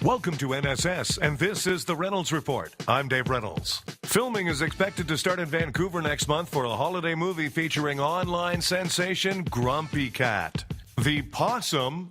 Welcome to NSS, and this is the Reynolds Report. I'm Dave Reynolds. Filming is expected to start in Vancouver next month for a holiday movie featuring online sensation Grumpy Cat. The possum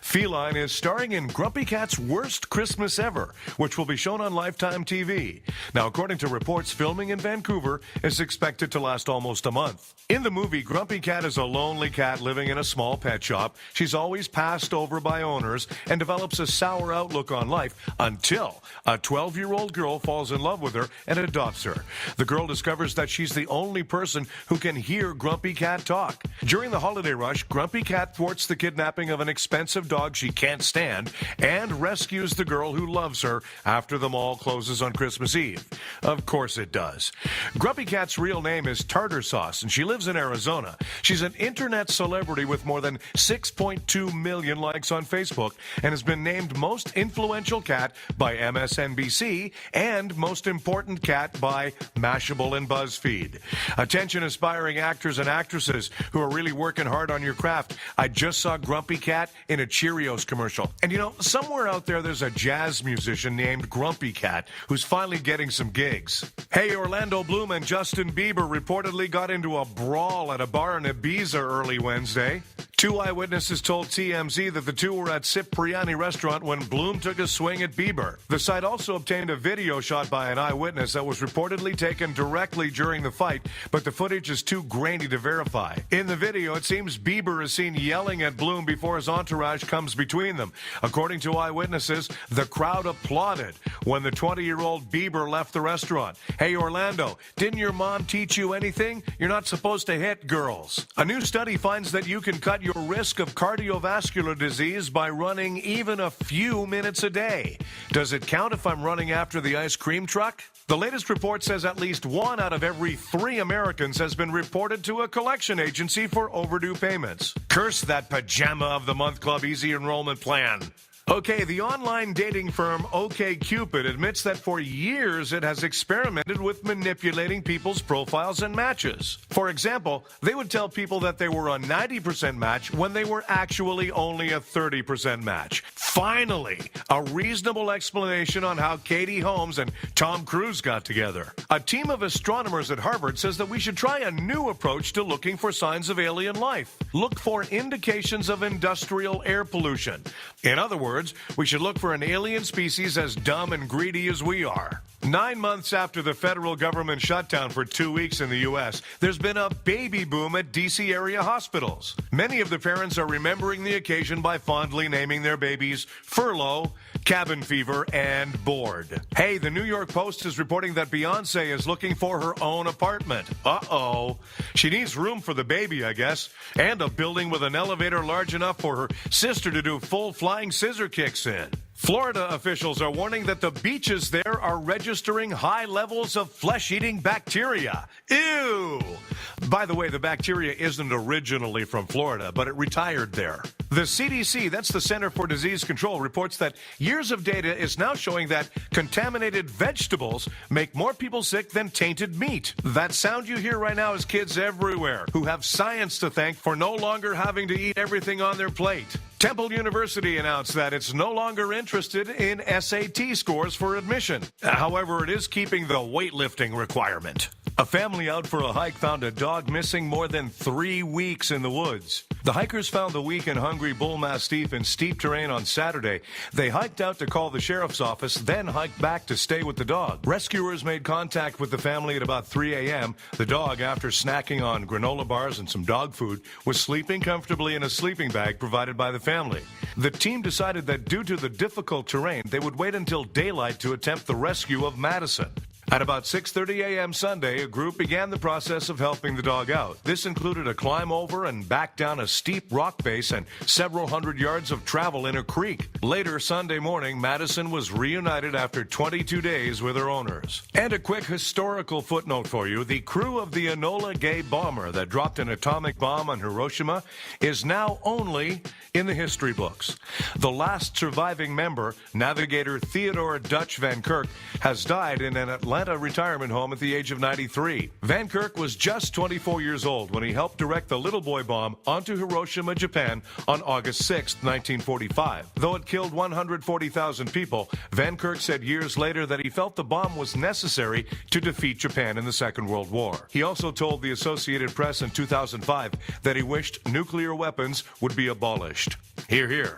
feline is starring in Grumpy Cat's Worst Christmas Ever, which will be shown on Lifetime TV. Now, according to reports, filming in Vancouver is expected to last almost a month. In the movie, Grumpy Cat is a lonely cat living in a small pet shop. She's always passed over by owners and develops a sour outlook on life until a 12-year-old girl falls in love with her and adopts her. The girl discovers that she's the only person who can hear Grumpy Cat talk. During the holiday rush, Grumpy Cat thwarts the kidnapping of an expensive dog she can't stand and rescues the girl who loves her after the mall closes on Christmas Eve. Of course it does. Grumpy Cat's real name is Tartar Sauce, and she lives in Arizona. She's an internet celebrity with more than 6.2 million likes on Facebook and has been named Most Influential Cat by MSNBC and Most Important Cat by Mashable and BuzzFeed. Attention-aspiring actors and actresses who are really working hard on your craft, I just saw Grumpy Cat in a Cheerios commercial. And you know, somewhere out there's a jazz musician named Grumpy Cat who's finally getting some gigs. Hey, Orlando Bloom and Justin Bieber reportedly got into a brawl at a bar in Ibiza early Wednesday. Two eyewitnesses told TMZ that the two were at Cipriani restaurant when Bloom took a swing at Bieber. The site also obtained a video shot by an eyewitness that was reportedly taken directly during the fight, but the footage is too grainy to verify. In the video, it seems Bieber is seen yelling at Bloom before his entourage comes between them. According to eyewitnesses, the crowd applauded when the 20-year-old Bieber left the restaurant. Hey, Orlando, didn't your mom teach you anything? You're not supposed to hit girls. A new study finds that you can cut your risk of cardiovascular disease by running even a few minutes a day. Does it count if I'm running after the ice cream truck? The latest report says at least 1 out of every 3 Americans has been reported to a collection agency for overdue payments. Curse that Pajama of the Month Club Easy Enrollment Plan. Okay, the online dating firm OkCupid admits that for years it has experimented with manipulating people's profiles and matches. For example, they would tell people that they were a 90% match when they were actually only a 30% match. Finally, a reasonable explanation on how Katie Holmes and Tom Cruise got together. A team of astronomers at Harvard says that we should try a new approach to looking for signs of alien life. Look for indications of industrial air pollution. In other words, we should look for an alien species as dumb and greedy as we are. 9 months after the federal government shutdown for 2 weeks in the U.S., there's been a baby boom at D.C. area hospitals. Many of the parents are remembering the occasion by fondly naming their babies Furlough, Cabin Fever, and Bored. Hey, the New York Post is reporting that Beyonce is looking for her own apartment. Uh-oh. She needs room for the baby, I guess, and a building with an elevator large enough for her sister to do full flying scissor kicks in. Florida officials are warning that the beaches there are registering high levels of flesh-eating bacteria. Ew! By the way, the bacteria isn't originally from Florida, but it retired there. The CDC, that's the Center for Disease Control, reports that years of data is now showing that contaminated vegetables make more people sick than tainted meat. That sound you hear right now is kids everywhere who have science to thank for no longer having to eat everything on their plate. Temple University announced that it's no longer interested in SAT scores for admission. However, it is keeping the weightlifting requirement. A family out for a hike found a dog missing more than 3 weeks in the woods. The hikers found the weak and hungry bull mastiff in steep terrain on Saturday. They hiked out to call the sheriff's office, then hiked back to stay with the dog. Rescuers made contact with the family at about 3 a.m. The dog, after snacking on granola bars and some dog food, was sleeping comfortably in a sleeping bag provided by the family. The team decided that due to the difficult terrain, they would wait until daylight to attempt the rescue of Madison. At about 6:30 a.m. Sunday, a group began the process of helping the dog out. This included a climb over and back down a steep rock face and several hundred yards of travel in a creek. Later Sunday morning, Madison was reunited after 22 days with her owners. And a quick historical footnote for you. The crew of the Enola Gay bomber that dropped an atomic bomb on Hiroshima is now only in the history books. The last surviving member, navigator Theodore Dutch Van Kirk, has died in an Atlanta Atlanta retirement home at the age of 93. Van Kirk was just 24 years old when he helped direct the Little Boy bomb onto Hiroshima, Japan on August 6, 1945. Though it killed 140,000 people, Van Kirk said years later that he felt the bomb was necessary to defeat Japan in the Second World War. He also told the Associated Press in 2005 that he wished nuclear weapons would be abolished. Hear, hear.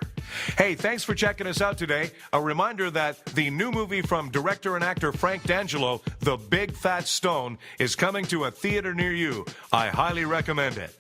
Hey, thanks for checking us out today. A reminder that the new movie from director and actor Frank D'Angelo, The Big Fat Stone, is coming to a theater near you. I highly recommend it.